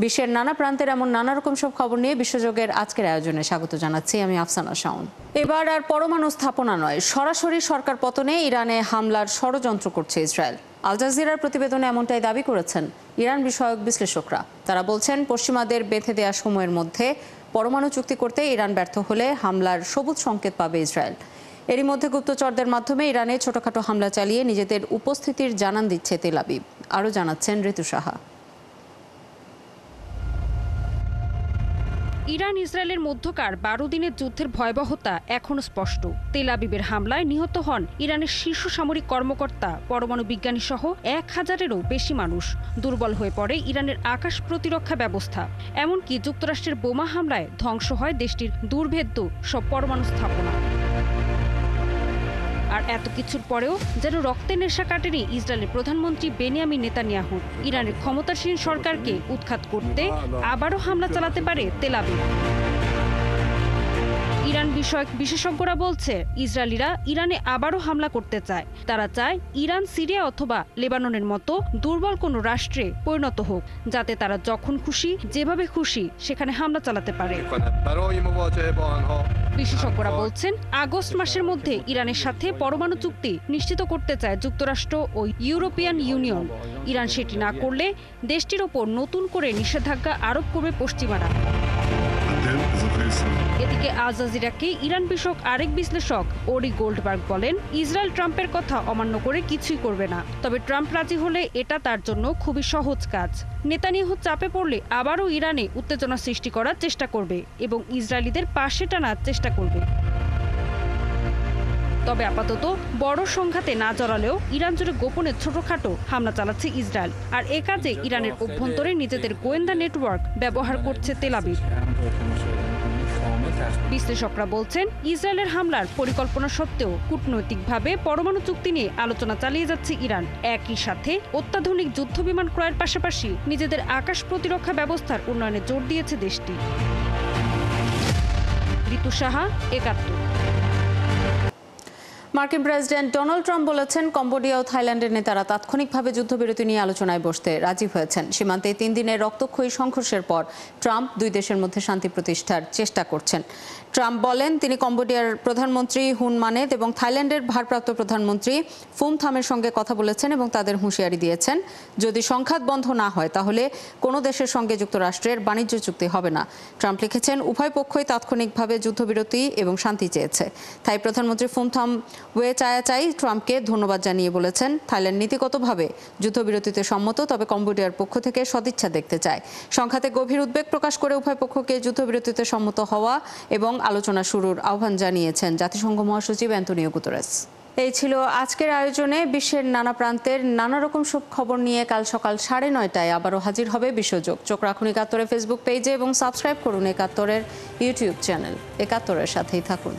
বিশ্বের নানা প্রান্তের এমন নানা রকম সব খবর নিয়ে বিশ্বযোগের আজকের আয়োজনে স্বাগত জানাচ্ছি আমি আফসানা শাওন। এবার আর পরমাণু স্থাপনা নয়, সরাসরি সরকার পতনে ইরানে হামলার ষড়যন্ত্র করছে ইসরায়েল। আল জাজিরার প্রতিবেদনে এমনটাই দাবি করেছেন ইরান বিষয়ক বিশ্লেষকরা। তারা বলছেন, পশ্চিমাদের বেঁধে দেওয়া সময়ের মধ্যে পরমাণু চুক্তি করতে ইরান ব্যর্থ হলে হামলার সবুজ সংকেত পাবে ইসরায়েল। এরই মধ্যে গুপ্তচরদের মাধ্যমে ইরানে ছোটখাটো হামলা চালিয়ে নিজেদের উপস্থিতির জানান দিচ্ছে তেল আবিব। আরও জানাচ্ছেন ঋতু সাহা। ইরান ইসরায়েলের মধ্যকার 12 দিনের যুদ্ধের ভয়াবহতা এখনো স্পষ্ট। তেল আবিবের হামলায় নিহত হন ইরানের শীর্ষ সামরিক কর্মকর্তা, পরমাণু বিজ্ঞানী সহ 1000-এরও বেশি মানুষ। দুর্বল হয়ে পড়ে ইরানের আকাশ প্রতিরক্ষা ব্যবস্থা। এমনকি যুক্তরাষ্ট্রের বোমা হামলায় ধ্বংস হয় দেশটির দুর্ভেদ্য সব পরমাণু স্থাপনা। আর এত কিছুর পরেও যেন রক্তের নেশা কাটেনি ইসরায়েলের প্রধানমন্ত্রী বেনিয়ামিন নেতানিয়াহুর। ইরানের ক্ষমতাসীন সরকারকে উৎখাত করতে আবারও হামলা চালাতে পারে তেল আবিব। ইরান বিষয়ক বিশেষজ্ঞরা বলছে, ইসরায়েলিরা ইরানে আবারও হামলা করতে চায়। তারা চায় ইরান সিরিয়া অথবা লেবাননের মতো দুর্বল কোনো রাষ্ট্রে পরিণত হোক, যাতে তারা যখন খুশি, যেভাবে খুশি সেখানে হামলা চালাতে পারে। বিশেষজ্ঞরা বলছেন, আগস্ট মাসের মধ্যে ইরানের সাথে পরমাণু চুক্তি নিশ্চিত করতে চায় যুক্তরাষ্ট্র ও ইউরোপিয়ান ইউনিয়ন। ইরান সেটি না করলে দেশটির ওপর নতুন করে নিষেধাজ্ঞা আরোপ করবে পশ্চিমারা। এদিকে আল জাজিরাকে ইরান বিষয়ক আরেক বিশ্লেষক ওরি গোল্ডবার্গ বলেন, ইসরায়েল ট্রাম্পের কথা অমান্য করে কিছুই করবে না। তবে ট্রাম্প রাজি হলে এটা তার জন্য খুবই সহজ কাজ। নেতানিয়াহু চাপে পড়লে আবারও ইরানে উত্তেজনা সৃষ্টি করার চেষ্টা করবে এবং ইসরায়েলিদের পাশে টানার চেষ্টা করবে। তবে আপাতত বড় সংঘাতে না জড়ালেও ইরান জুড়ে গোপনে ছোটখাটো হামলা চালাচ্ছে ইসরায়েল। আর এ কাজে ইরানের অভ্যন্তরে নিজেদের গোয়েন্দা নেটওয়ার্ক ব্যবহার করছে তেল আবিব। বিশ্লেষকরা বলছেন, ইসরায়েলের হামলার পরিকল্পনা সত্ত্বেও কূটনৈতিকভাবে পরমাণু চুক্তি নিয়ে আলোচনা চালিয়ে যাচ্ছে ইরান। একই সাথে অত্যাধুনিক যুদ্ধবিমান ক্রয়ের পাশাপাশি নিজেদের আকাশ প্রতিরক্ষা ব্যবস্থার উন্নয়নে জোর দিয়েছে দেশটি। ঋতু সাহা, 71। মার্কিন প্রেসিডেন্ট ডোনাল্ড ট্রাম্প বলেছেন, কম্বোডিয়া ও থাইল্যান্ডের নেতারা তাৎক্ষণিকভাবে যুদ্ধবিরতি নিয়ে আলোচনায় বসতে রাজি হয়েছেন। সীমান্তে 3 দিনের রক্তক্ষয়ী সংঘর্ষের পর ট্রাম্প 2 দেশের মধ্যে শান্তি প্রতিষ্ঠার চেষ্টা করছেন। ট্রাম্প বলেন, তিনি কম্বোডিয়ার প্রধানমন্ত্রী হুন মানেত এবং থাইল্যান্ডের ভারপ্রাপ্ত প্রধানমন্ত্রী ফুমথামের সঙ্গে কথা বলেছেন এবং তাদের হুঁশিয়ারি দিয়েছেন, যদি সংঘাত বন্ধ না হয় তাহলে কোনো দেশের সঙ্গে যুক্তরাষ্ট্রের বাণিজ্য চুক্তি হবে না। ট্রাম্প লিখেছেন, উভয় পক্ষই তাৎক্ষণিকভাবে যুদ্ধবিরতি এবং শান্তি চেয়েছে। থাই প্রধানমন্ত্রী ফুমথাম ওয়ে চায়াচাই ট্রাম্পকে ধন্যবাদ জানিয়ে বলেছেন, থাইল্যান্ড নীতিগতভাবে যুদ্ধবিরতিতে সম্মত, তবে কম্বোডিয়ার পক্ষ থেকে সদিচ্ছা দেখতে চায়। সংঘাতে গভীর উদ্বেগ প্রকাশ করে উভয় পক্ষকে যুদ্ধবিরতিতে সম্মত হওয়া এবং আলোচনা শুরুর আহ্বান জানিয়েছেন জাতিসংঘ মহাসচিব অ্যান্তোনিও গুতেরেস। এই ছিল আজকের আয়োজনে। বিশ্বের নানা প্রান্তের নানা রকম সব খবর নিয়ে কাল সকাল 9:30টায় আবারও হাজির হবে বিশ্বযোগ। চোখ রাখুন 71-এর ফেসবুক পেজে এবং সাবস্ক্রাইব করুন 71-এর ইউটিউব চ্যানেল। 71-এর সাথেই থাকুন।